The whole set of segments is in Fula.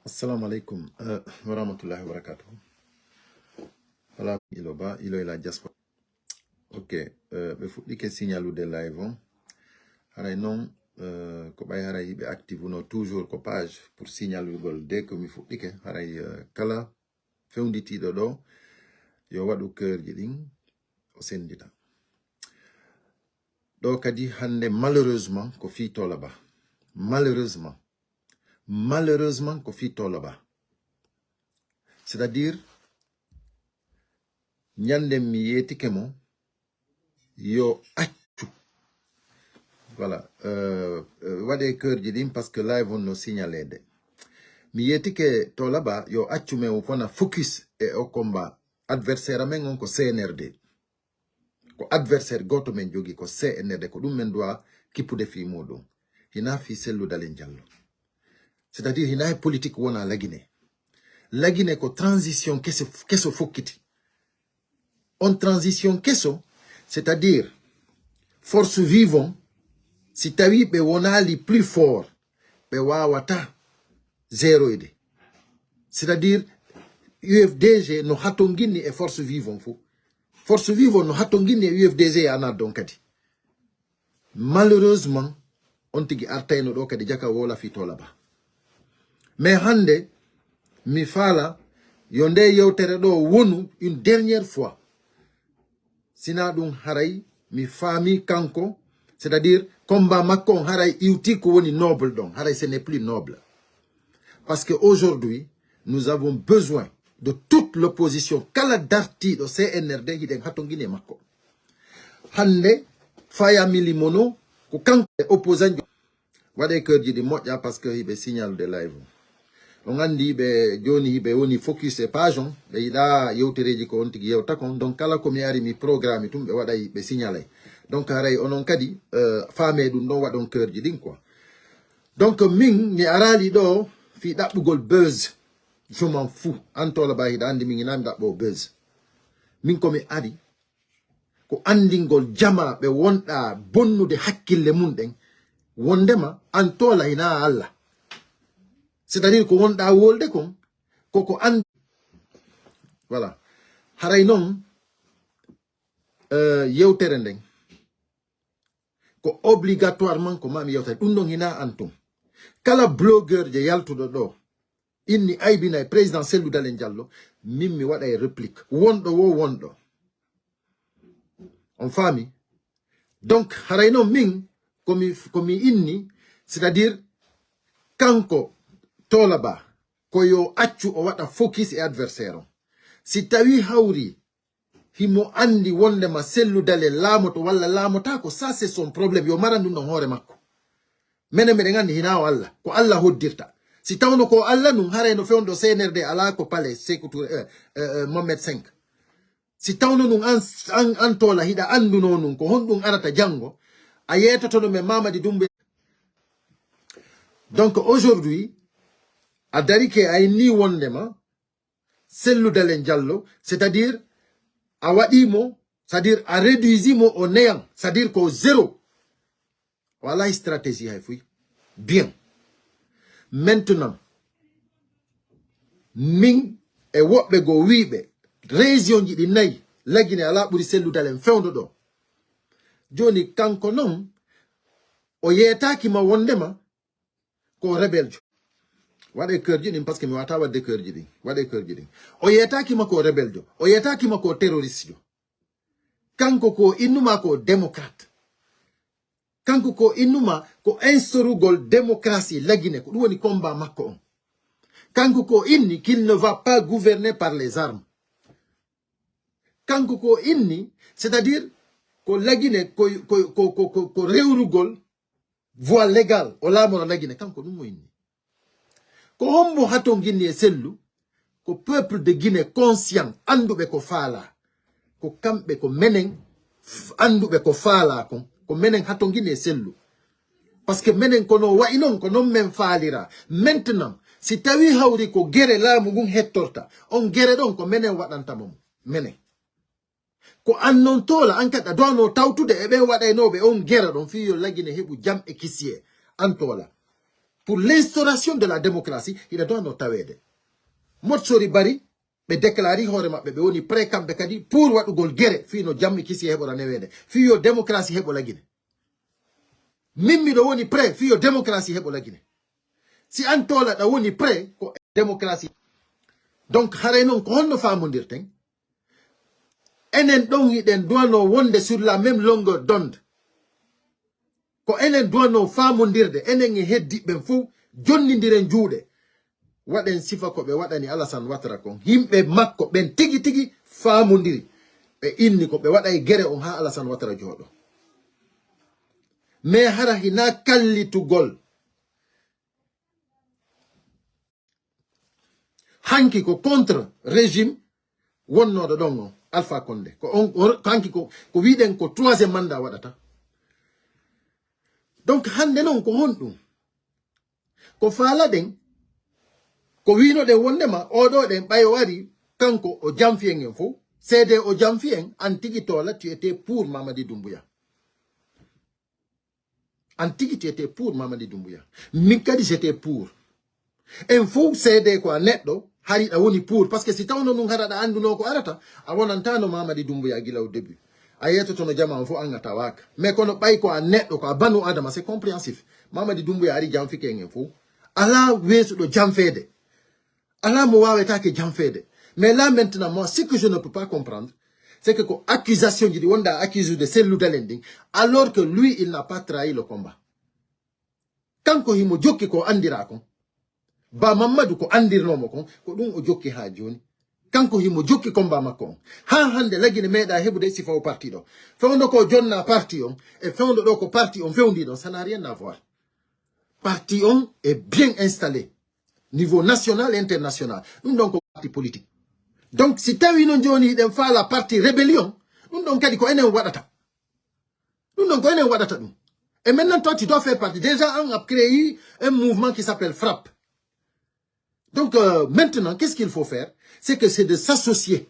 Assalamu alaikum wa rahmatullahi wa barakatuh. Voilà, il est la diaspora. Ok, il faut que signal de live. Alors non, ko bay haray be active no toujours ko page pour signaler gol dès que mi faut que haray kala fewnditi do yo wadu cœur jidin o sendita. Do kadi hande malheureusement ko fi to là-bas. Malheureusement ko fi to là-bas. C'est-à-dire nyande mi yeti kemo yo accu. Voilà, wade cœur jidim parce que live on no signalé de. Mi yeti ke to là-bas yo accu me on focus et au combat adversaire amen on ko CNRD. Ko adversaire goto men jogi ko CNRD ko dum men doit kipude fi modon. Hina fi sellu dalen jallo. C'est-à-dire hina politique wona la Guinée. La Guinée ko transition keso fokiti. En transition keso, c'est-à-dire force vivant, si tawi be wonali plus fort, be wawata zéro ede. C'est-à-dire UFDG no hatongini e force vivant fou. Force vivant no hatongini e UFDG ana donkati. Malheureusement, on tigi artayno do kadi jaka wola fi to là-bas. Mais hande mi fala yonde yewtere do wonu une dernière fois. Sina dun haray mi fami kanko, c'est-à-dire combat makon haray iuti ko woni noble donc haray ce n'est plus noble. Parce que aujourd'hui nous avons besoin de toute l'opposition kala darti do CNRD hiden hatongine makko. Hande faya milimono ko kanko opposant wade que di moja parce que il signal de live. On andi be joni be woni focus e page on be ida yewtereji ko on tigi yewta kon donc kala ko mi ari mi programme tum be waday be signalé donc haray onon kadi faame dum don wadon cœur ji din quoi. Donc min mi arali do fi dabbugol buzz, je m'en fous antola ba hida andi min nami dabbo buzz min ko mi ari ko andingol jama be wonda bonnude hakkille mun den wondema antola ina Allah. C'est-à-dire que on a wolde kon koko and voilà haray non yewtere ndeng ko obligatoirement ko mami yewtere dum non hina antum kala blogueur je yaltudo do inni aybina président Cellou Dalein Diallo mimmi wada e réplique wondo on fami donc haray non min komi inni c'est-à-dire kanko tolaba koyo accu o wada focus e adversaire si tawi hawri himo andi wonde ma Cellou Dalein lamoto walla lamota ko ça c'est son problème yo marandu no hore makko mene ngandi hina walla ko Allah hoddirta si tawno ko Allah nun hare no fewndo CNRD ala ko pale sekutu Mohamed 5 si tawno nun an tola hida anduno nun ko hondum arata jango ayeta to no me Mamadi Doumbouya. Donc aujourd'hui adarike ay ni wondema Cellou Dalein Diallo, c'est-à-dire a wadimo, c'est-à-dire a réduisimo au néant, c'est-à-dire qu'au zéro. Voilà une stratégie hay fouy. Bien. Maintenant min e wobbe go wibe région ji di nay lagine ala buri Cellou Dalein fewndo do. Joni kanko non o yetaki ma wondema ko rebeljo. Wade cœur jidin parce que mi wata wadde cœur jidin wade cœur jidin o yetaki ma ko rebeljo o yetaki ma ko terroriste jo kanko ko innuma ko démocrate kanko ko innuma ko instaurugol démocratie lagine ko woni combat makko on kanko ko inni qu'il ne va pas gouverner par les armes kanko ko inni c'est-à-dire ko lagine ko rewrugol voie légale o lamono lagine kanko dum mo inni ko hombo haton Guinée Cellou ko peuple de Guinée conscient andube ko fala ko kambe ko menen andube ko fala ko menen haton Guinée Cellou parce que menen kono wa inon ko non men falira maintenant si tawi hawri ko gere laamu gun hettorta on gere don ko menen wadanta mom menen ko annon tola an kada dono tawtude e be waday nobe on gere don fiyo lagine hebu jam e kisie antola pour l'instauration de la démocratie, il doit no tawede. Motsori bari, be déclari hore mabbe be woni pré kambe kadi pour wadugol gere fi no jammi kisi hebora newede. Fi yo démocratie hebola Guinée. Mimmi do woni pré fi yo démocratie hebola Guinée. Si antola da woni pré ko démocratie. Donc hare non ko honno famondirten. Enen don yiden dono wonde sur la même longueur d'onde. Ko enen dono famondirde enen heddi ben fu jonnidiren juude. Waɗen sifa ko ɓe waɗani Alassane Ouattara kon himɓe makko ɓen tigi tigi faamodiri ɓe inni ko ɓe waɗay gere on ha Alassane Ouattara jooɗo mais hara hina kallitugol hanki ko contre régime wonnoɗo ɗon on Alpha Condé ko on hanki ko wiɗen ko troisiéme mandat waɗata donc hande noon ko honɗum ko faala ɗen ko wino de wondema odo den bayo wari kanko o jamfien en fo cede o jamfien antigi tola tu étais pour Mamadi Doumbouya antigi tu étais pour Mamadi Doumbouya mikadi j'étais pour en fo cede ko neddo hari da woni pour parce que si tawno nun harada anduno ko arata a wonantano Mamadi Doumbouya gila au début ayeto to no jama fo angata waka mais kono bay ko neddo ko banu adama c'est compréhensif Mamadi Doumbouya ari jamfiken en fo ala wesu do jamfede. Allah mouawetake jamfede. Mais là maintenant, moi, ce que je ne peux pas comprendre, c'est que l'accusation dit on a accusé de Cellou Dalein, alors que lui, il n'a pas trahi le combat. Quand ko himo joki ko andira kon, ba mamadou ko andir nomo kon, ko dun o joki ha joni. Quand ko himo joki combat makon, ha hande lagine meda hebude sifa o parti do. Fewndo ko jonna parti on, et fewndo do ko parti on fewndi don, ça n'a rien à voir. Parti on est bien installé. Niveau national et international. Nous donc parti politique. Donc si tu as une joni den fa la partie rébellion, nous donc kadi ko enen wadata. Nous donc ko enen wadata dum. Et maintenant toi tu dois faire partie. Déjà on a créé un mouvement qui s'appelle Frappe. Donc maintenant qu'est-ce qu'il faut faire? C'est que c'est de s'associer.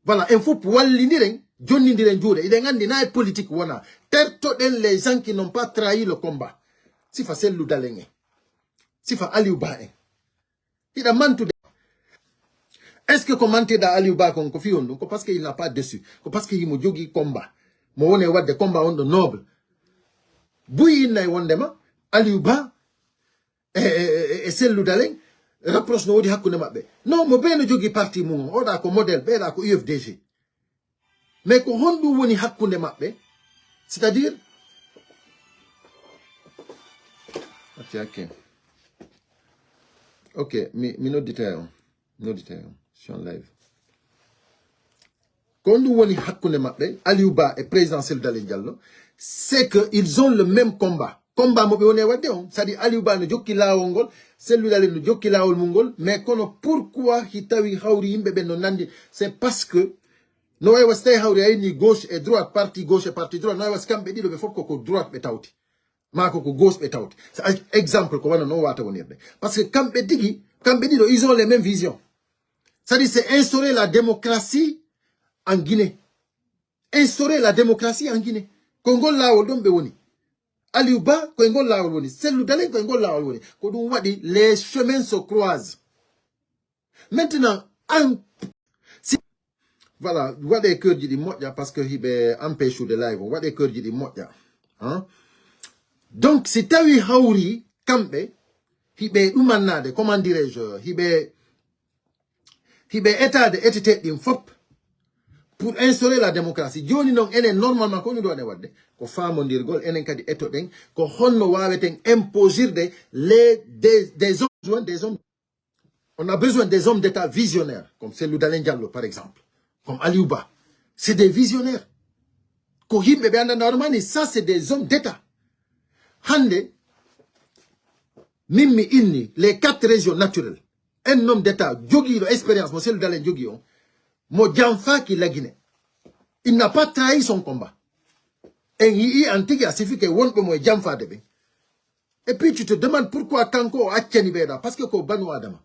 Voilà, il faut pouvoir l'iniren, joni ndiren jure, iden andi na politique wana. Terto den les gens qui n'ont pas trahi le combat. Si facile Cellou Dalein. Sifa Aliou Ba en ida mantude est-ce que commenter da Aliou Ba kon ko fi on ko parce qu'il n'a pas dessus ko parce que yimo jogi combat mo wone wadde combat on do noble buyi nay wondema Aliou Ba e Cellou Dalein rapproche no wodi hakkunde mabbe non mo beno jogi parti mum oda ko modèle be da ko UFDG mais ko hondu woni hakkunde mabbe c'est-à-dire ok, mi noditayo, je suis en live. Quand nous voyons Hakune Mabbe, Aliou Ba et président Cellou Dalein Diallo, c'est qu'ils ont le même combat. Combat mo be wone wadde on, c'est-à-dire Aliou Ba no jokki lawol, Cellou Dalein no jokki lawol mungol, mais kono pourquoi hitawi hawri yimbe ben no nandi, c'est parce que no way was tay hawri ayni gauche et droite, parti gauche et parti droite, no way was kambe dido be fop ko droite be tawti. Mako ko gauche be tawti. C'est exemple ko wana no wata wonirde. Parce que kambe digi ils ont les mêmes visions. C'est-à-dire, c'est instaurer la démocratie en Guinée. Instaurer la démocratie en Guinée. Congo laol don be woni. Aliou Ba Congo laol woni. Cellou Dalein Congo laol woni. Ko dum wadi les chemins se croisent. Maintenant, si voilà, wade cœur di modja parce que hibe empêche de live. Wade cœur di modja. Hein? Donc, c'est tawi hawri kambe hibe umanade, comment dirais-je, hibe état de étité din fop pour instaurer la démocratie. Joni non enen normalement ko ñu doone wadde ko famondirgol enen kadi eto den ko honno waweten imposer des hommes. On a besoin des hommes d'état visionnaires comme Cellou Dalein Diallo par exemple, comme Aliou Ba. C'est des visionnaires. Ko himbe be anda normani ça c'est des hommes d'état. Hande Mimi inni, les 4 régions naturelles. Un homme d'État, Djogi, l'expérience, M. Cellou Dalein Djogi, Mo Djanfa qui l'a Guinée. Il n'a pas trahi son combat. Et il antique a suffi que Won Mo Djanfa debe. Et puis tu te demandes pourquoi Kanko a Tchenibeda. Parce que ko Banu Adama.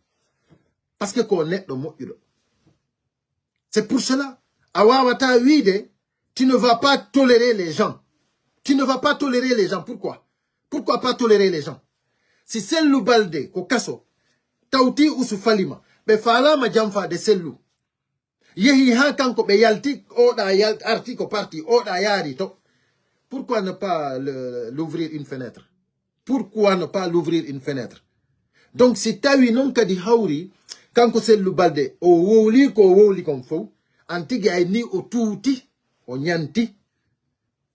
Parce que ko net le mot. C'est pour cela. Awawata Wide, tu ne vas pas tolérer les gens. Tu ne vas pas tolérer les gens. Pourquoi? Pourquoi pas tolérer les gens? si sellu balde ko kaso tawti usu falima be falama jamfa de sellu yehi ha kanko be yalti oda arti ko parti oda yari to. Pourquoi ne pas l'ouvrir une fenêtre? Pourquoi ne pas l'ouvrir une fenêtre? Donc si tawi non kadi hawri kanko sellu balde o wowli kon fo antigi ay ni o tuuti o nyanti.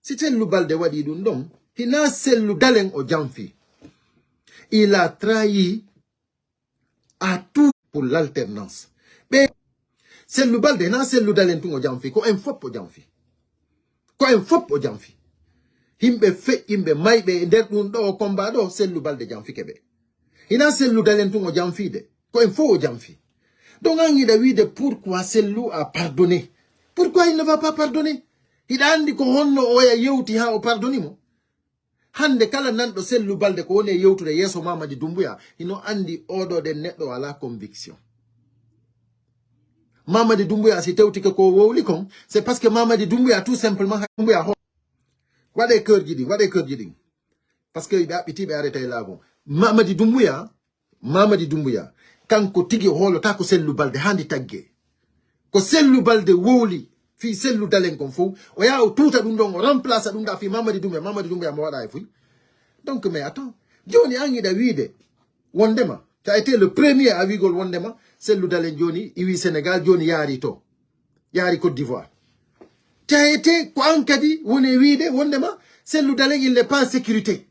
Si sellu balde wadi dum don hina sellu dalen o jamfi. Il a trahi à tout pour l'alternance. Mais sellu balde na sellu dalen tun o jamfi ko en fop o jamfi. Ko en fop o jamfi. Himbe fe himbe maybe nder dum do combat do sellu balde jamfi kebe. Hina sellu dalen tun o jamfi de ko en fo o jamfi. Donc on a dit pourquoi sellu a pardonné. Pourquoi il ne va pas pardonner? Il a dit qu'on oya yewti ha o pardonni mo. Hande kala nando sellu balde ko woni yewtude yeso Mamadi Doumbouya ino andi odo de neddo ala conviction. Mamadi Doumbouya si tewti ko wowli kon c'est parce que Mamadi Doumbouya tout simplement Doumbouya wade cœur jidi parce que be abiti be arrêté là bon Mamadi Doumbouya kanko tigi holo ta ko sellu balde handi tagge ko sellu balde wowli fi sellu dalen kon fo o ya o tuta dum don o remplace dum da fi Mamadi Doumbouya mo wada e fu. Donc mais attends, Johnny angi da wide wondema tu as été le premier à wigol wondema sellu dalen Johnny iwi Sénégal Johnny yari to yari Côte d'Ivoire. Tu as été ko ankadi woni wide wondema sellu dalen il n'est pas en sécurité.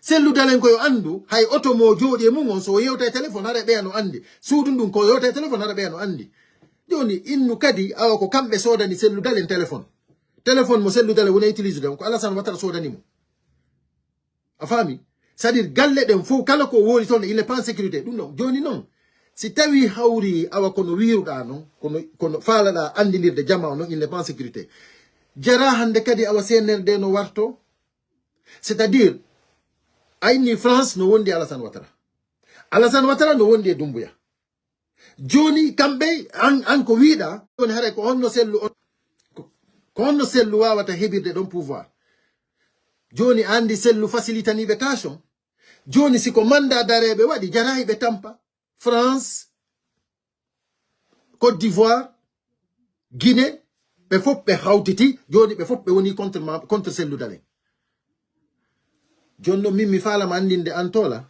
Sellu dalen ko yo andu hay auto mo jodi e mun on so yewta téléphone hada be no andi suudu dum ko yewta téléphone hada be no andi. Johnny innu kadi aw ko kambe sodani sellu dalen téléphone mo sellu dalen wona utilise dem ko Alassane Ouattara sodani mo. Afami, c'est-à-dire galle den fo kala ko woni ton il n'est pas en sécurité. Non, Johnny non. Si tawi hawri awa kono wiruda non kono fala da andinirde jama non il n'est pas en sécurité. Jara hande kadi awa senerde no warto. C'est-à-dire ayni France no wondi Alassane Ouattara. Alassane Ouattara no wondi Doumbouya. Johnny kambe an ko wiida on hare ko honno sellu wawata hebirde don pouvoir. Johnny andi sellu facilitani be tashon. Johnny siko manda darebe wadi jarahi be tampa. France, Côte d'Ivoire, Guinée, be fop be hawtiti, Johnny be fop be woni contre sellu dalen. Jonno mimi fala mandinde antola.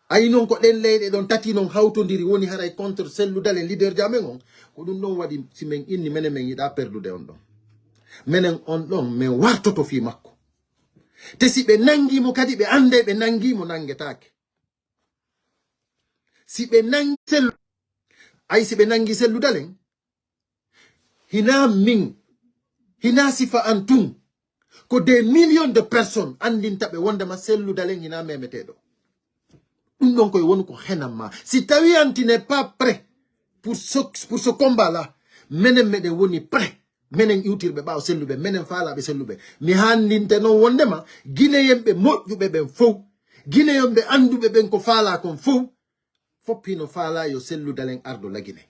Ay non ko den leyde don tati non hawtondiri woni haray contre sellu dalen leader jamen on ko dum don wadi simen inni menen men yida perdude on don. Menen on don men wartoto fi makko. Te si be nangi mo kadi be ande be nangi mo nangetake. Si be nangi sellu ay si be nangi sellu dalen hina sifa antum ko des millions de personnes andinta be wondama sellu dalen hina memetedo. Donc si Tawianti n'est pas prêt pour ce combat là menen mede woni prêt menen utir be baw sellube menen faala be sellube mi handinte non wondema guinéyembe mojjube ben fo guinéyembe andube ben ko faala kon fo foppino faala yo sellu dalen ardo lagine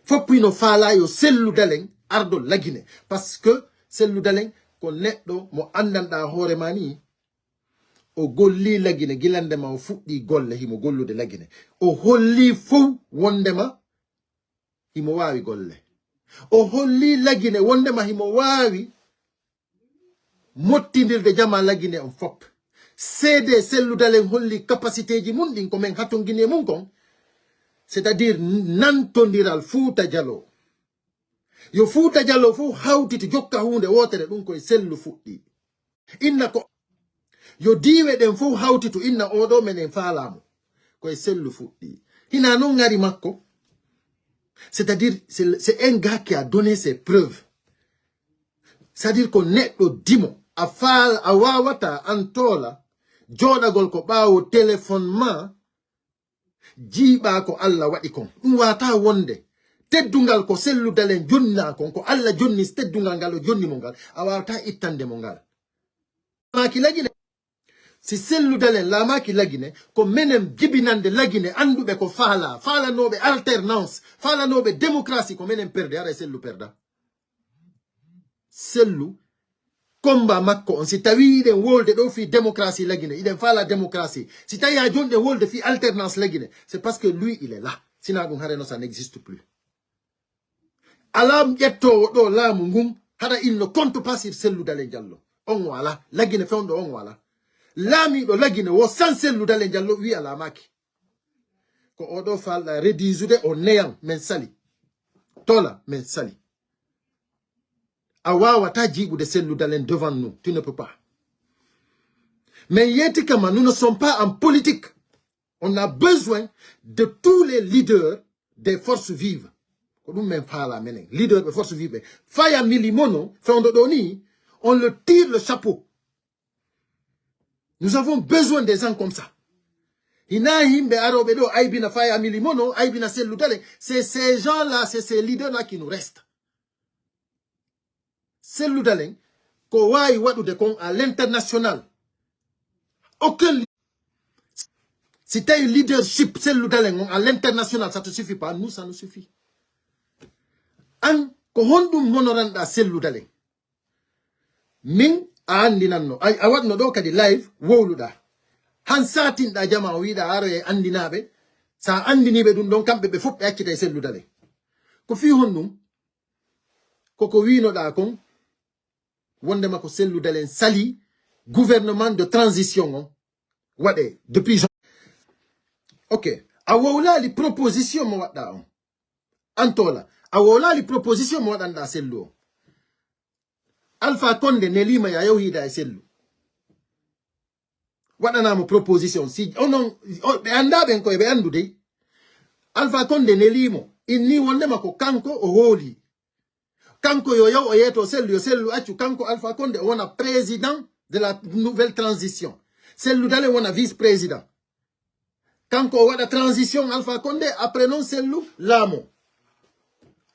foppino faala yo sellu dalen ardo lagine parce que sellu dalen ko neddo mo andanda hoore mani o golli lagine gilandema o fuddi golle himo gollude lagine o holli fo wondema himo wawi golle o holli lagine wondema himo wawi mottindirde jama lagine on fop cede selludalen holli capacité ji mun din ko men hatongine mun kon c'est-à-dire nantondiral Fouta Jallow yo Fouta Jallow fu hawtiti jokka hunde wotere dum koy sellu fuddi inna ko yo diwe den fu hawtitu inna odo menen faalamu koy sellu fuddi hina non ngari makko. C'est-à-dire c'est un gars qui a donné ses preuves. C'est-à-dire qu'on est au dimo a fal a wawata antola jodagol ko bawo téléphonement jiba ko Allah wadi kon dum wata wonde teddungal ko sellu dalen jonna kon ko Allah jonni teddungal gal jonni mo gal a wata ittande mo gal maki lagine si sellu dalen la maki lagine ko menem jibinande lagine andube ko faala nobe alternance faala nobe démocratie ko menem perde ara sellu perda sellu combat makko on si tawi den wolde do fi démocratie lagine iden fa la démocratie si tawi a jonde wolde fi alternance lagine c'est parce que lui il est là sina dum hareno ça n'existe plus alam yetto do laamu ngum hada il ne compte pas sur Cellou Dalein Diallo on wala lagine fewndo on wala laami do lagine wo sans Cellou Dalein Diallo wi ala maki ko odo fal réduisude o néant men sali tola men sali awawa ta jibu de Cellou Dalein devant nous tu ne peux pas mais yetikama nous ne sommes pas en politique on a besoin de tous les leaders des forces vives leader des forces vives Faya Milimono on le tire le chapeau nous avons besoin des gens comme ça c'est ces gens-là, c'est ces leaders-là qui nous restent. Cellou Dalein, à l'international. Aucun si tu as un leadership, Cellou Dalein, à l'international, ça ne te suffit pas. Nous, ça nous suffit. An, ko hondum monoranda Cellou Dalein. Min, a andinanno. A wadno do kadi live, wowluda. Han satin da jama wida aro e andinabe sa andinibe dum don kambe be fop be accita e Cellou Dalein ko fi honnum koko wino da kon wonde mako Cellou Dalein sali gouvernement de transition wade depuis OK a wawla li proposition mo wadda on antola a wawla li proposition mo wadanda Cellou Alpha Condé ne lima ya yawhida e Cellou wadana mo proposition si onon be anda ben ko be andude Alpha Condé ne limo inni wonde mako kanko o holi kanko yo o yeto Cellou accu kanko Alpha Condé wona président de la nouvelle transition Cellou Dalein wona vice-président kanko wada transition Alpha Condé après non Cellou lamo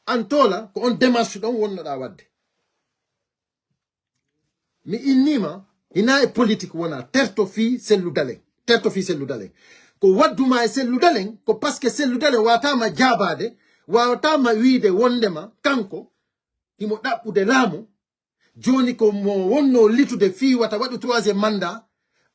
antola ko on démarche don wonna da wadde mi innima ina e politique wona terto fi Cellou Dalein ko wadduma e Cellou Dalein ko parce que Cellou Dalein watama jabade watama wiide wondema kanko himo dabbude laamu joni ko mo wonno litude fi wata wadu 3e mandat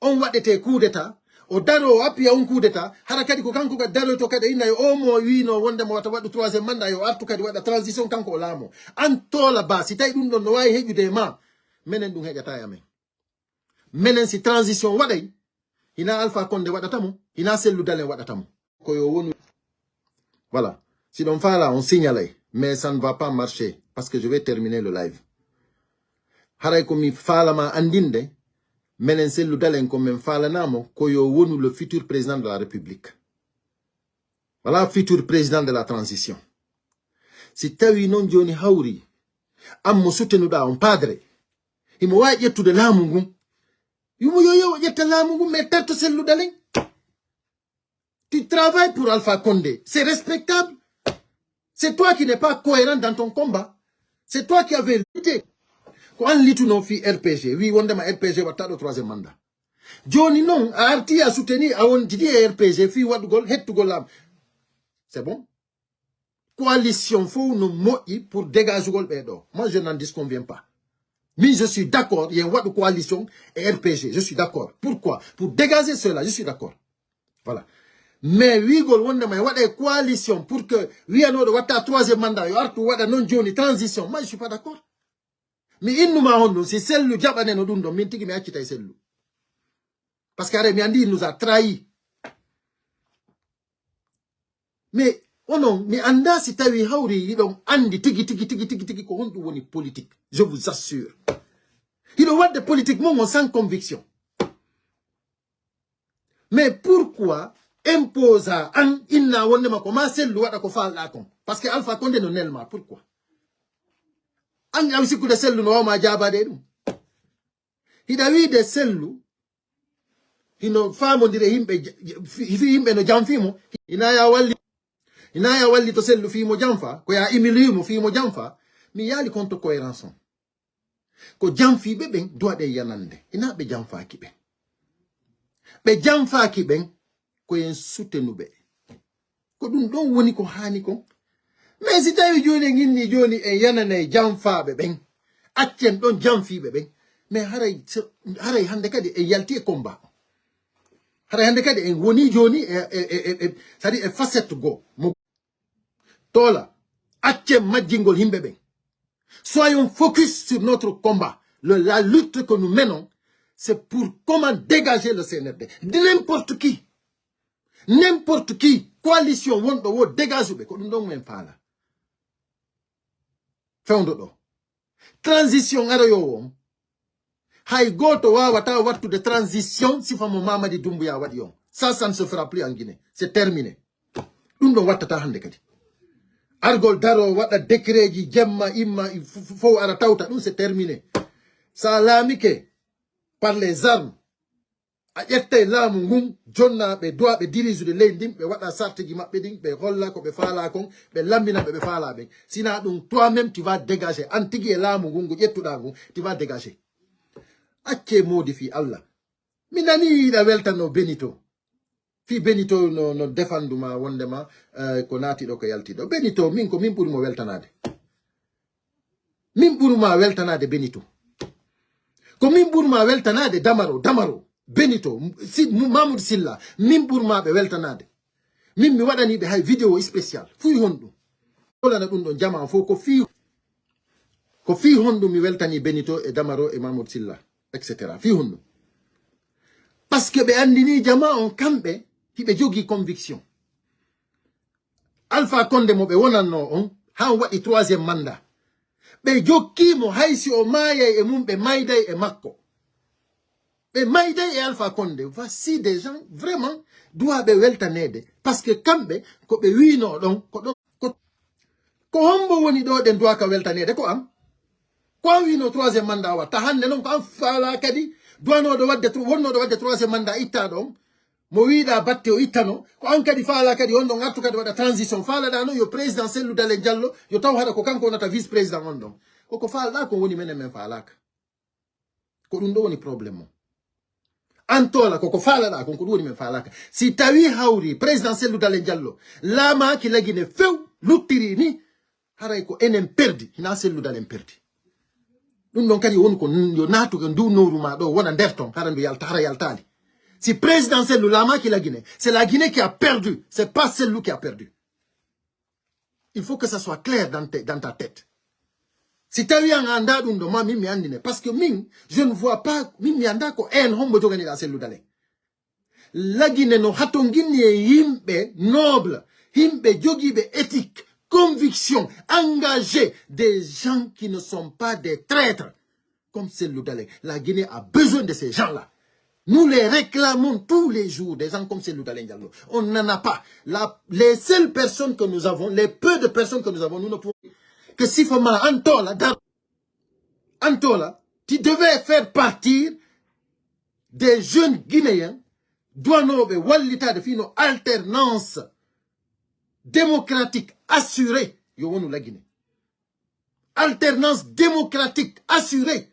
on wadete coup d'état o daro appiya on coup d'état hara kadi ko kanko ga daro to kadi ina o mo wino wondema wata wadu 3e mandat yo artu kadi wada transition kanko laamu an tola basi tay dum don no wawi hejude ma menen dum hejata yamen menen si transition waday ina Alpha Condé wadatamo ina Cellou Dalein wadatamo ko yo wonu voilà si donc là on signale mais ça ne va pas marcher parce que je vais terminer le live haray ko mi falama andinde menen Cellou Dalein ko men falanamo ko yo wonu le futur président de la République voilà futur président de la transition si tawi non joni hawri am mo soutenuda on padre imo wa yettude laamu ngum yumo yo yetta laamu ngum mais terto Cellou Dalein tu travailles pour Alpha Condé c'est respectable c'est toi qui n'es pas cohérent dans ton combat c'est toi qui avais lutté ko an lituno fi RPG wi wondema RPG watta do 3e mandat joni non a arti a soutenir a won didi RPG fi wadugol hettugol lam c'est bon coalition fo no moyi pour dégager gol bedo moi je n'en disconviens pas mais je suis d'accord il y a une coalition et RPG je suis d'accord pourquoi pour dégager cela je suis d'accord voilà mais oui gol wonde may wada coalition pour que oui ano do watta 3e mandat yo artu wada non joni transition moi je suis pas d'accord mais innuma hondo si Cellou jabane no dum do min tigi mi accita e Cellou parce que mi andi il nous a trahi mais onon mi anda si tawi hawri yidon andi tigi ko hondu woni politique je vous assure il doit de politique mon sans conviction mais pourquoi imposa an inna wonde mako ma Cellou wada ko faala kon parce que Alpha Condé no nelma pourquoi an am siku de Cellou no ma jabade dum hida wi de Cellou hino famondire himbe no jamfimo ina ya walli to Cellou fimo jamfa ko ya imilimo fimo jamfa mi yali konto cohérence ko jamfi be ben do de yanande ina be jamfa ki be jamfa ki ben ko en soutenube ko dum don woni ko hani ko mais si tawi joni nginni joni en yanane jamfa be ben accen don jamfi be ben mais haray hande kadi e yalti e combat haray hande kadi en woni joni c'est-à-dire e facette go mo tola acce majjingol himbe ben. Soyons focus sur notre combat. La lutte que nous menons, c'est pour comment dégager le CNRD. De n'importe qui. N'importe qui. Coalition, on dégage. Transition, hay goto wawata wattu de transition si famo Mamadi Doumbouya wadi yon. Ça ne se fera plus en Guinée. C'est terminé. Dum do wattata hande kadi. Argol daro wada décret ji jemma imma fo ara tawta dum c'est terminé. Ça lamike par les armes a yette lamu ngum jonna be doa be dirige de lendim be wada sarti ji mabbe ding be holla ko be fala kon be lambina be fala be sina dum toi même tu vas dégager antigi e lamu ngum jettuda ngum tu vas dégager acce modifi Allah minani da weltano Benito fi Benito no defanduma wondema ko nati do ko yaltido Benito min ko min burmo weltanade Benito ko min burma weltanade Damaro Benito Mamoud Silla min burma be weltanade min mi wadani be hay vidéo spécial fu hondu wala na dum don jama fo ko fi hondu mi weltani Benito e Damaro e Mamoud Silla etc. fi hondu parce que be andini jama on kambe hibe jogi conviction Alpha Condé mo be wonanno on han wadi 3e mandat be jokkimo haysi o maye e mum be mayday e makko be mayday e Alpha Condé. Voici des gens vraiment doivent be weltanede parce que kambe ko be wino don ko hombo woni do den doa ka weltanede ko am ko wino 3e mandat wa ta hande non ko am fala kadi doano do wadde wonno do wadde 3e mandat itta don mo wiida batte o ittano ko an kadi faala kadi on don attu kadi wada transition faala da no yo président Cellou Dalein Diallo yo taw hada ko kanko nata vice président on don ko faala ko woni men faalaka ko dum do woni problème mo antola ko faala da ko woni men faalaka si tawi hawri président Cellou Dalein Diallo lama ki lagine few luttiri ni haray ko enen perdi hina Cellou Dalein perdi dum don kadi woni ko yo natu ko ndu noru ma do wona derton harandu yalta hara yaltali. Si président Cellou lama qui la Guinée, c'est la Guinée qui a perdu. C'est pas Cellou qui a perdu. Il faut que ça soit clair dans ta tête. Si tu as eu un mandat parce que je ne vois pas mimi anda ko en hombo jogani la Cellou Dalein. La Guinée no hatongini himbe noble, himbe jogibe éthique, conviction, engagé, des gens qui ne sont pas des traîtres comme Cellou Dalein. La Guinée a besoin de ces gens-là. Nous les réclamons tous les jours, des gens comme Cellou Dalein Diallo. On n'en a pas. Les seules personnes que nous avons, les peu de personnes que nous avons, nous ne pouvons que si Fama Antola, tu devais faire partir des jeunes Guinéens, douanobe, wallita de fino, alternance démocratique assurée. Yowonu la Guinée. Alternance démocratique assurée.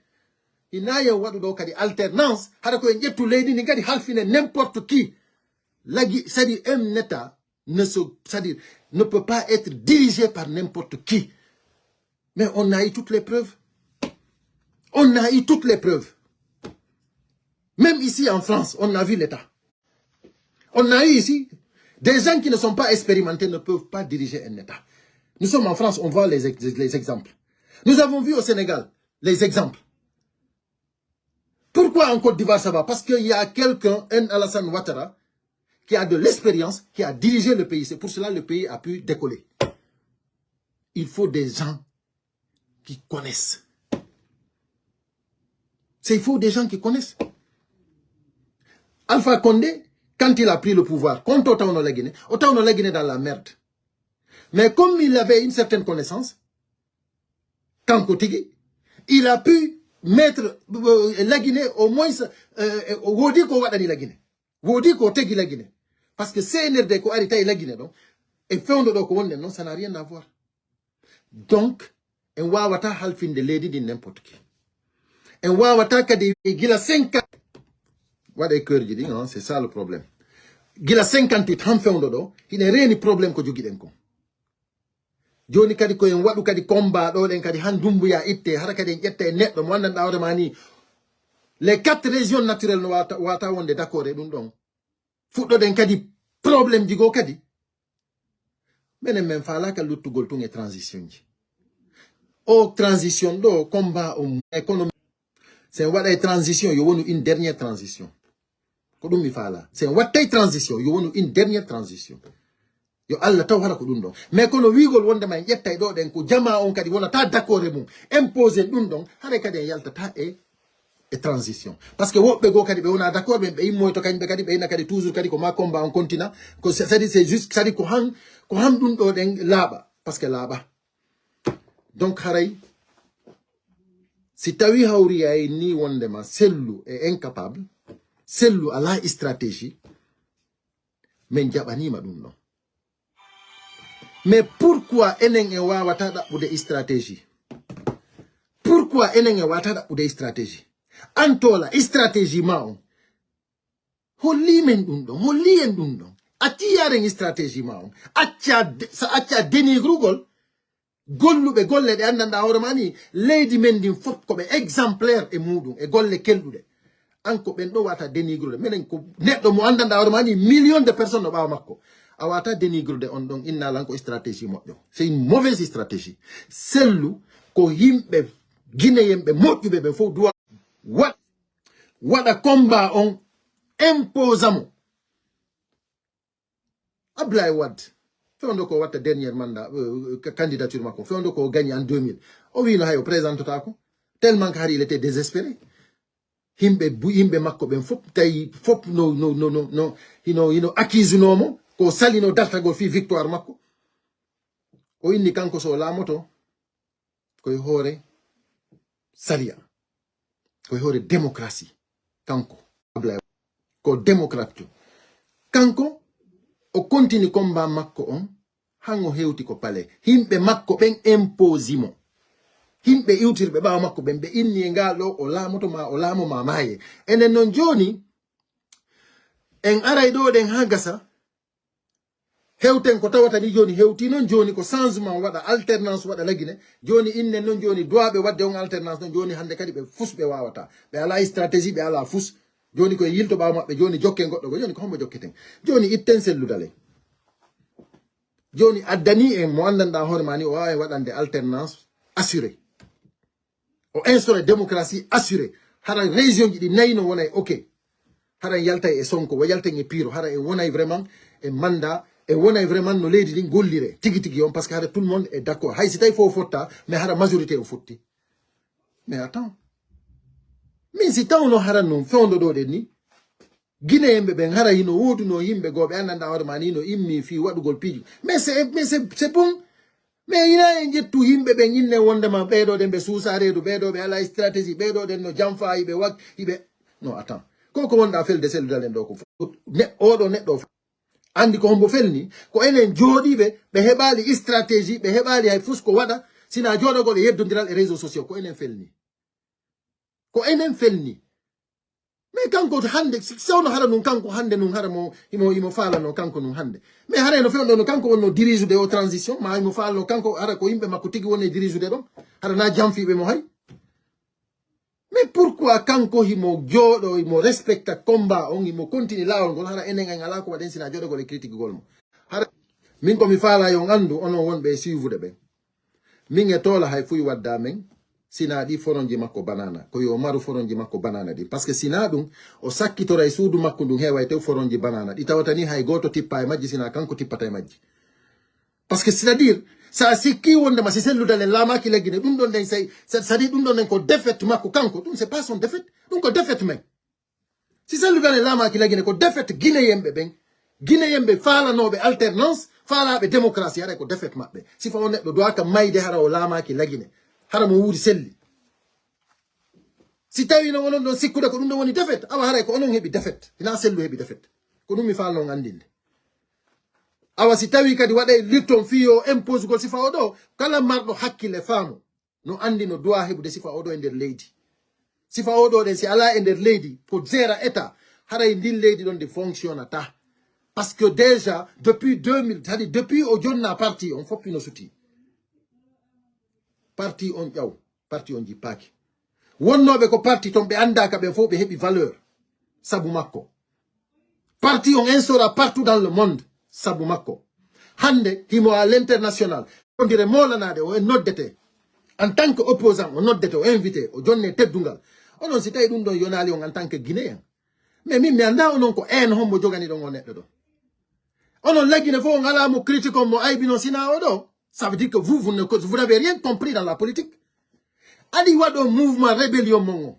Il n'a pas de alternance. N'importe qui. C'est-à-dire, un État ne peut pas être dirigé par n'importe qui. Mais on a eu toutes les preuves. On a eu toutes les preuves. Même ici en France, on a vu l'État. On a eu ici des gens qui ne sont pas expérimentés ne peuvent pas diriger un État. Nous sommes en France, on voit les exemples. Nous avons vu au Sénégal les exemples. Pourquoi en Côte d'Ivoire ça va? Parce qu'il y a quelqu'un, un Alassane Ouattara, qui a de l'expérience, qui a dirigé le pays. C'est pour cela que le pays a pu décoller. Il faut des gens qui connaissent. Il faut des gens qui connaissent. Alpha Condé, quand il a pris le pouvoir, contre autant la Guinée dans la merde. Mais comme il avait une certaine connaissance, Kankotigi, il a pu mettre la Guinée au moins wodi ko wadani la Guinée wodi ko tegi la Guinée parce que CNRD ko arita la Guinée donc et feondo do ko wonde non ça n'a rien à voir donc en wawata halfinde lady di n'importe qui en wawata kadi gila 50 wada cœur jidi non c'est ça le problème gila 58 ham feondo do ine reni problème ko jogi den ko joni kadi ko en wadu kadi combat do den kadi han Doumbouya itte har kadi en jetta neddo mo wonnan dawre mani les 4 régions naturelles no wata wonde d'accord e ɗum ɗon fuɗɗoɗen kadi problème jigo kadi menen men falaka luttugol tun e transition ji o transition ɗo combat économie sen waɗa transition yo wonu une dernière transition ko ɗum mi faala sen wattay transition yo wonu une dernière transition yo Allah taw hara ko ɗum ɗon mais kono wigol wondema en ƴettay ɗo ɗen ko jama on kadi wonata d'accord e mum imposer ɗum ɗon hara kadi en yaltata e transition parce que woɓɓe go kadi ɓe wona d'accord ɓe immoy to kañɓe kadi ɓe ina kadi toujours kadi ko ma combat on continue ko c'est juste kadi ko han ɗum ɗo ɗen laaɓa parce que laaɓa donc haray si tawi hawri ay ni wondema sellu e incapable sellu ala stratégie men jaɓanima ɗum ɗon mais pourquoi enen e wawata ɗaɓɓude stratégie pourquoi enen e wawata ɗaɓɓude stratégie antola stratégie ma on holli men ɗum ɗon holli en ɗum ɗon acci yaren stratégie ma on acca dénigrugol golluɓe golle ɗe andanɗa hoore ma ni leydi men ndin fof koɓe exemplaire e muɗum e golle kelɗuɗe an ko ɓen ɗo wata dénigrude minen ko neɗɗo mo andanɗa hoore ma ni million de personnes no ɓawa makko a wata dénigrude on ɗon innalan ko stratégie moƴƴo c'est une mauvaise stratégie sellu ko yimɓe guinéen ɓe moƴƴuɓe ɓe fof duwa waɗa combat on imposamo Ablaye Wade fewndo ko watta dernier mandat candidature makko fewndo ko gagné en 2000 o wino hay o présentata ko tellement que hari il était désespéré yimɓe makko ɓen fof tawi fof no accuse nomo ko salino dartagol fi victoire makko o inni kanko so laamoto koye hoore salia koye hoore démocratie kanko Ablaye ko démocrate kanko o continue combat makko on han o hewti ko palais himɓe makko ɓen imposimo himɓe iwtirɓe ɓawa makko ɓen ɓe inni e ngal ɗo o laamoto ma o laamo ma maaye enen noon joni en aray ɗo ɗen ha gasa hewten ko tawata ni joni hewti noon joni ko changement waɗa alternance waɗa lagine joni innen noon joni doaɓe wadde on alternance noon joni hande kadi ɓe fus ɓe wawata ɓe ala stratégie ɓe ala fus joni koye yilto ɓawa maɓɓe joni jokke goɗɗo go joni ko hombo jokketen joni itten selludale joni addani en mo andanɗa hoore ma ni o wawi waɗande alternance assuré o instauré démocratie assuré hara région ji ɗi nayi no wonay ok hara en yaltay e Sonko o yalten e Piro hara en wonay vraiment e mandat e wonay vraiment no leydi ɗin gollire tigi tigi on par ce que hara tout le monde est d'accord hay si tawi fo fotta mais hara majorité o fotti mais attends min si tawno hara noon fewndo ɗo ɗen ni guinéyemɓe ɓen hara hino woduno yimɓe goɓe andanɗa hoore ma ni no immi fi waɗugol piiju mais c'est bon mais ina en ƴettu yimɓe ɓen inne wondema ɓeɗo ɗen ɓe suusa reedu ɓeɗo ɓe ala stratégie ɓeɗo ɗen no jamfa yiɓe wak yiɓe non attends koko wonɗa felde selludalen ɗo ko oɗo neɗɗo andi ko hombo felni ko enen jooɗiɓe ɓe heɓali stratégie ɓe heɓali hay fus ko waɗa sina joɗogol e yeddodiral e réseaux sociaux ko enen felni mais kanko hande sewno hara nun kanko hande nun hara imo falano kanko nun hande mais hara no fewno no kanko wonno dirige de o transition ma imo falano kanko hara ko yimɓe makko tigi woni dirige de ɗon hara na jamfiɓe mo hay mais pourquoi kanko himo jooɗo imo respecta combat on imo continue lawol ngol hara enen en ala ko waɗen sina joɗogol e critique gol mo hara min komi faala yon andu onon wonɓe e suivude ɓen min e toola hay fuy wadda men sina ɗi foronji makko banana ko yo maru foronji makko banana ɗi parce que sina ɗum o sakkitora e suudu makko ndun heeway tew foronji banana ɗi tawata ni hay goto tippa e majji sina kanko tippata e majji parce que c'est à dire sa sikki wondema si selludalen laamaki leggine ɗum ɗon ɗen c'est-à-dire ɗum ɗon ɗen ko défaite makko kanko ɗum c'est pas son défaite ɗum ko défaite men si selludalen laamaki leggine ko défaite guinéyemɓe ɓen guinéyemɓe faalanoɓe alternance faalaɓe démocratie haɗa ko défaite maɓɓe si fa o neɗɗo dowa ka mayde hara o laamaki leggine hara mo wuuri selli si tawi no wonon ɗon sikkude ko ɗum ɗon woni défaite awa haray ko onon heɓi défaite ina sellu heɓi défaite ko ɗum mi falnon andinde awa si tawi kadi waɗe lirton fiyo impose gol sifa oɗo kala marɗo hakkille faamu no andi no dowa heɓude sifa oɗo e nder leydi sifa oɗo ɗen si ala e nder leydi ko gera état haray ndin leydi ɗon de fonctionnata parce que déjà depuis 2000 c'est-à-dire depuis o jonna parti on foppino suti parti on ƴaw parti on jippaki wonnoɓe ko parti ton ɓe andaka ɓe fof ɓe heɓi valeur sabu makko. Parti on instaura partout dans le monde sabu makko. Hande himo à l'international on dirait molanade o noddete en tant que opposant o noddete o invité o jonne teddungal onon si tawi ɗum ɗon yonali on en tant que guinéen mais min mi anda onon ko en hommo jogani ɗon o neɗɗo ɗo onon laggine fof on ala mo critique on mo aybi non sina o ɗo. Ça veut dire que vous n'avez rien compris dans la politique. Adi waɗo mouvement rébellion mon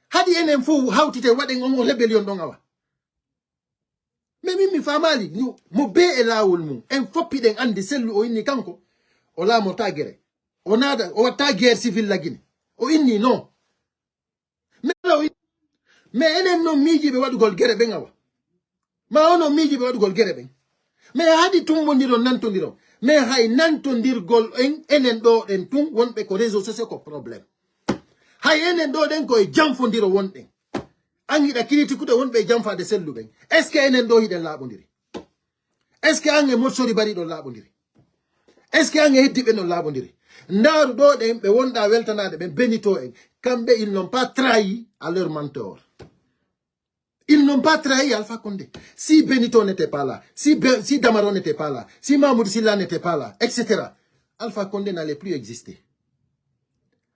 hadi enen fof hawtite waɗen on rébellion ɗon awa. Mais mi famali mo be e lawol mum en foppiɗen andi sellu o inni kanko o laamorta guerre o naada o watta guerre civil laggine o inni non mais enen noon miijiɓe waɗugol guerre ɓen awa ma onon miijiɓe waɗugol guerre ɓen mais haadi tumbodiron nantodiron mais hay nantodirgol enen ɗo ɗen tun wonɓe ko réseau sociaux ko probléme hay enen ɗo ɗen koye janfodiro wonɗen an hiɗa critique wonɓe janfade selluɓen est ce que enen ɗo hiɗen laaɓodiri est ce que an e motsori bari ɗon laaɓodiri est ce que an e heddiɓe ɗon laaɓodiri ndaaru ɗo ɗen ɓe wonɗa weltanade ɓen benito en kamɓe ils n'ont pas trahi à leur mentor. Ils n'ont pas trahi Alpha Condé. Si Benito n'était pas là, si Damaro n'était pas là, si Mahmoud Silla n'était pas là, etc., Alpha Condé n'allait plus exister.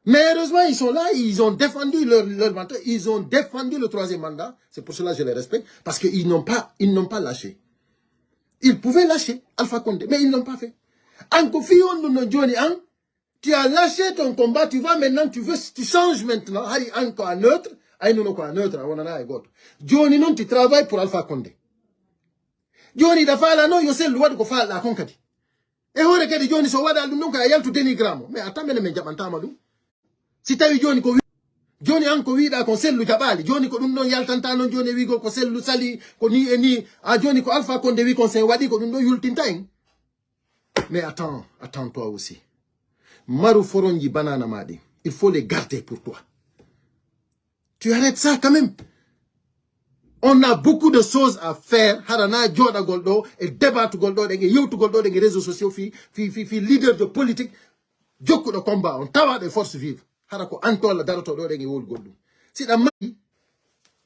Mais heureusement, ils sont là, ils ont défendu leur mentor, ils ont défendu le 3e mandat. C'est pour cela que je les respecte, parce qu'ils n'ont pas lâché. Ils pouvaient lâcher Alpha Condé, mais ils ne l'ont pas fait. Tu as lâché ton combat, tu vas maintenant, tu changes maintenant, encore un neutre. Joni non tu travailles pour Alpha Condé. Joni da fala no yo sellu wadu ko fala kon kadi. E hore kadi joni so wada dum non ka yaltu denigramo. Mais atamene men jabantama dum. Si tawi joni ko joni an ko wiida ko sellu jabali, joni ko dum non yaltanta non joni wigo ko sellu sali ko ni e ni a joni ko Alpha Condé wi kon sen wadi ko dum do yultinta en. Mais attends toi aussi. Maru foronji banana madi. Il faut les garder pour toi. Tu arrêtes ça quand même. On a beaucoup de choses à faire. Harana Joda Goldo et débat Goldo et YouTube Goldo et les réseaux sociaux fi leader de politique. Joko de combat. On tawa des forces vives. Harako Antola Daroto do et Wol Goldo. Si la mali,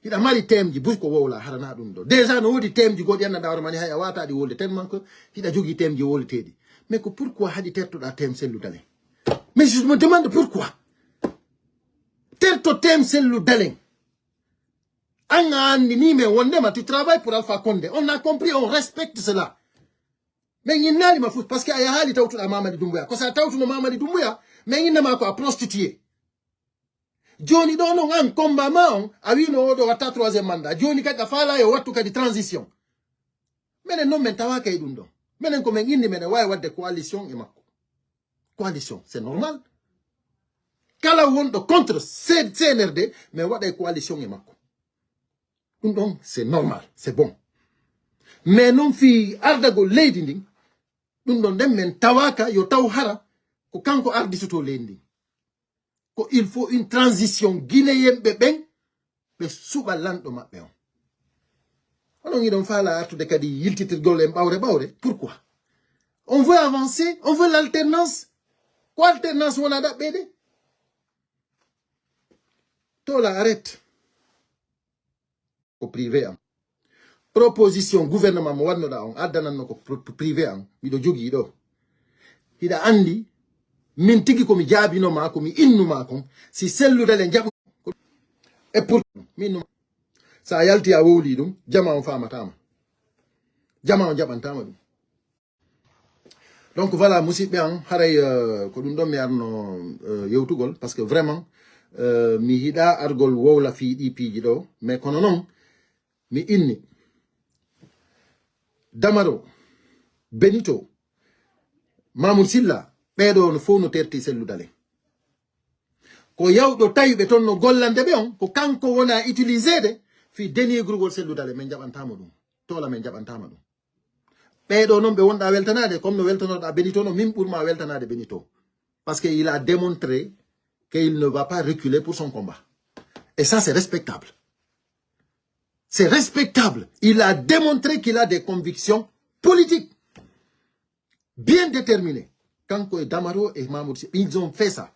il a mali thème du Busko Wola Harana Dundo. Déjà nous dit thème du Godiana Daramani Hayawata di Wol tellement que il a jogi thème du Wol Teddy. Mais pourquoi hadi terto da thème celle d'Alain? Mais je me demande pourquoi. Terto thème celle d'Alain. Tu travailles pour Alpha Condé. On a compris, on respecte cela. Mais il n'y a pas parce qu'il y a des gens qui ont Mamadi Doumbouya. Quand ça a Mamadi Doumbouya, mais il n'y a pas prostitué. Johnny Donon a un combat, a eu une ordre à 3e mandat. Johnny Katafala et Watu de transition. Mais non, mais t'as qu'à y mais non, comme il n'y a pas de coalition et Mako. Coalition, c'est normal. Kala Wondo contre CNRD, mais what de coalition et Mako. Donc, c'est normal, c'est bon. Mais non fi ardago leydi ndin dum don dem men tawaka yo tawhara ko kanko ardi soto leydi ko il faut une transition guinéen ben be suba lando mabbe on ngi don fala artude kadi yiltitirgol en bawre pourquoi on veut avancer, on veut l'alternance. Quoi alternance on a dabede to la arrête au privé proposition gouvernement mo wadno da on addananno ko privé am mido jogi do hida andi min tigi ko mi jaabino ma ko mi innu ma kon si sellude le jabu e pour min sa yalti a woli dum jama on famatama jama on jabantama dum donc voilà musidɓe an haray ko dum do mi arno yewtugol parce que vraiment mi hida argol wowla fi di piiji do mais kono non mi inni Damaro, Benito, Mahmoud Silla, ɓeɗo no fof no terti selludale. Ko yawɗo tawi ɓe toon no gollande ɓe on, ko kanko wona utilisede fi dénigrugol selludale men jaɓantama ɗum. Tola men jaɓantama ɗum. Ɓeɗo noon ɓe wonɗa weltanade, comme no weltanoɗa Benito no min ɓurma weltanade Benito. Parce qu'il a démontré qu'il ne va pas reculer pour son combat. Et ça, c'est respectable. C'est respectable. Il a démontré qu'il a des convictions politiques bien déterminées. Kanko et Damaro et Mahmoud, ils ont fait ça.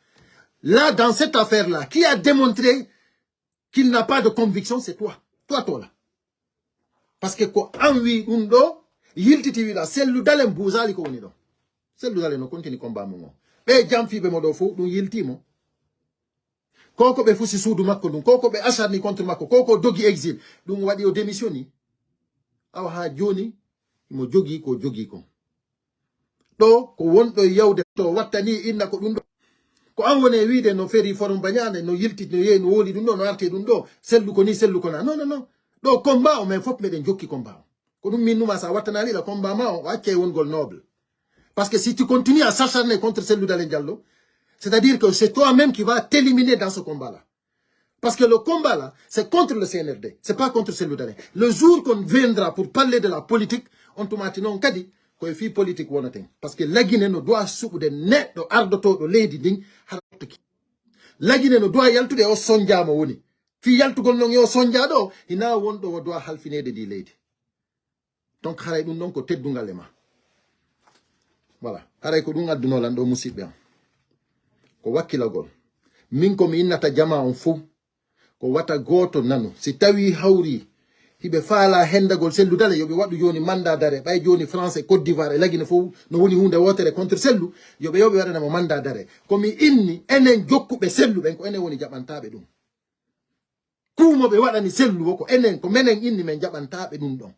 Là, dans cette affaire-là, qui a démontré qu'il n'a pas de conviction, c'est toi. Toi là. Parce que quand on vit un do, yiltiti là, c'est le dalem bouzali ko unido. C'est le dalem no continue combat mo. Be jam fi be modofo, du yilti mo. Koko be fusi sudu makko dum, koko be acharni contre makko, koko dogi exil, dum wadi o démissioni. Awa ha joni, mo jogi ko. Do ko wondo yawde to wattani inna ko dum do. Ko an woni wiide no feri forum bañane no yilti no yeyi no woli dum do no arte dum do sellu ko ni sellu ko na non do combat o men fop meden jokki combat ko dum min numa sa wattanali la combat ma o acce wongol noble parce que si tu continues à s'acharner contre Cellou Dalein Diallo, c'est-à-dire que c'est toi-même qui vas t'éliminer dans ce combat-là. Parce que le combat là, c'est contre le CNRD, c'est pas contre Cellou Dalein. Le jour qu'on viendra pour parler de la politique, on te maintenant kadi ko fi politique wonaten parce que la Guinée no doit subude neddo ardoto do leydi ding hartaki. La Guinée no doit yaltude o sonjama woni. Fi yaltugol non yo sonja do ina wondo o doit halfinede di leydi. Donc haray dum non ko teddungal e ma. Voilà, haray ko dum adduno lan do musibbe am. Ko wakkilagol. Min ko mi innata jama on fu ko wata goto nanu si tawi hawri hibe faala hendagol Cellou Dalein yobe wadu joni mandat d'arrêt bay joni France Côte d'Ivoire La Guinée fo no woni hunde wotere contre Cellou yobe wadana mo mandat d'arrêt komi inni enen jokkube Cellou ben ko enen woni jabantabe dum kumo be wadani Cellou ko enen ko menen inni men jabantabe dum don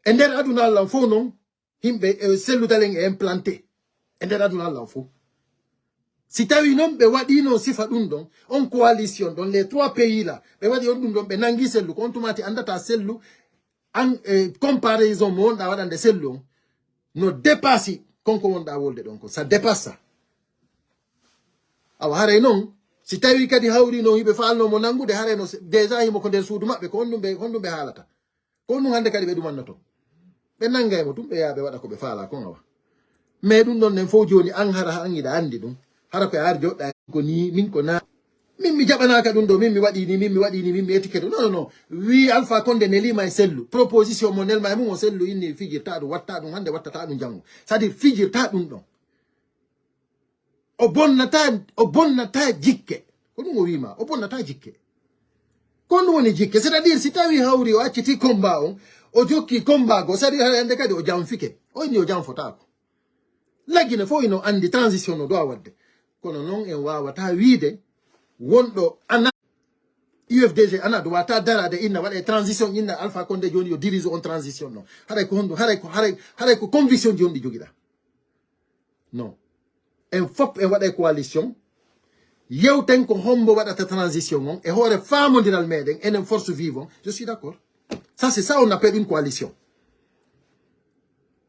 e nder aduna Allah fo non himbe Cellou Dalein e implanté e nder aduna Allah fo. Si tawi non be wadi non sifa dum don on coalition dans les trois pays là be wadi on dum don be nangi Cellou ko on tumati andata Cellou en comparaison mo da wadande Cellou no dépassi konko wonda wolde donc ça dépasse ça awa hare non si tawi kadi hawri no hibe faalno mo nangude hare no déjà himo ko der suudu mabbe ko hondum be halata ko hondum hande kadi be dumannato be nangay mo dum be yaabe wada ko be faala ko ngawa mais dum don nen fo joni an hara angida andi dum hara ko ar jodda ko ni min ko na min mi jabanaka dum do min mi wadi ni min mi etiquette non wi Alpha Condé ne lima e Cellou proposition mo nel may mo Cellou inni fijirta dum watta dum hande wattata dum jango c'est-à-dire fijirta dum don o bonnata jikke ko dum o wima o bonnata jikke ko dum woni jikke c'est-à-dire si tawi hawri o acciti combat o jokki combat go c'est-à-dire hande kadi o jamfike o inni o jamfotako La Guinée fo ino andi transition no do wadde kono non en wawata wiide wondo ana UFDG ana do wata darade inna wada transition inna Alpha Condé joni yo dirige on transition non haray ko hondo haray ko conviction joni jogida non en fop en wada coalition yewten ko hombo wadata transition on e hore famodiral meden enen force vivant je suis d'accord ça c'est ça on appelle une coalition.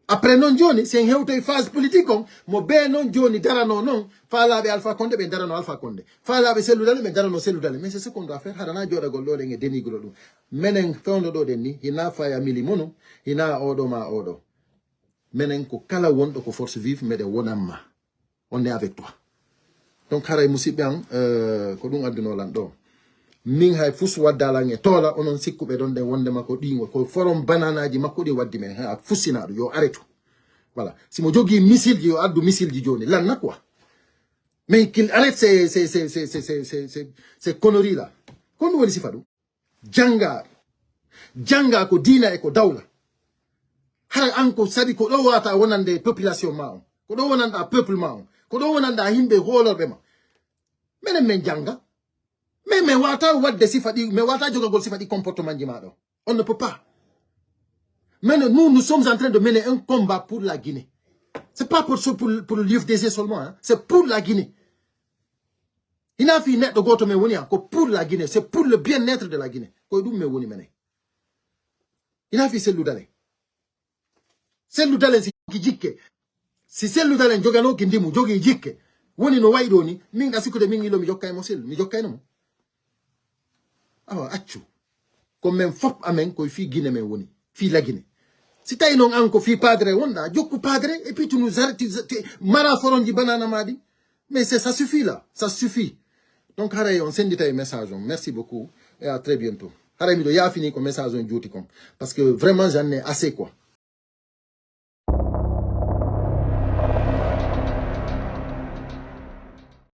Après non joni c'est une hewte phase politique on mo be non joni darano non faalabe Alpha Condé be darano Alpha Condé faalabe Cellou Dalein be darano Cellou Dalein mais c'est ce qu'on doit faire harana joda gol do de dénigro dum menen fewndo do den ni hina faya mili mono hina odo ma odo menen ko kala wondo ko force vive mede wonamma on est avec toi donc haray musibbe an ko dum adduno lan do min hay fus waddala nge tola onon sikkube don de wonde mako dingo ko forum bananaji makko di waddi men ha fusina yo arrêtu voilà si mo jogi missile ji yo addu missile ji joni lan na quoi mais qu'il arrête ces conneries là kon woni sifadu janga ko dina e ko dawla har anko sadi ko do wata wonande population ma on ko do wonanda peuple ma on ko do wonanda himbe holorbe ma menen men janga mais wata wadde sifadi mais wata jogagol sifadi comportement jimado on ne peut pas. Maintenant nous sommes en train de mener un combat pour la Guinée. C'est pas pour l'UFDG seulement hein? C'est pour la Guinée. Il a fait net de goto me woni pour la Guinée, c'est pour le bien-être de la Guinée. Ko dum me woni mene. Il a fait Cellou Dalein. Cellou Dalein si jikke. Si Cellou Dalein jogano ki ndimu jogi jikke. Woni no waydo ni minga sikude mingi lo mi jokkay mo Cellou, mi jokkay no. Awa accu ko men fop amen ko fi Guinée men woni fi la Guinée si tay non anko fi padre wonda jokku padre et puis tu nous arrêtes mara foronji banana madi mais c'est ça suffit là ça suffit donc haray on sendita e message on merci beaucoup et à très bientôt haray mi do ya fini ko message on joti kom parce que vraiment j'en ai assez quoi.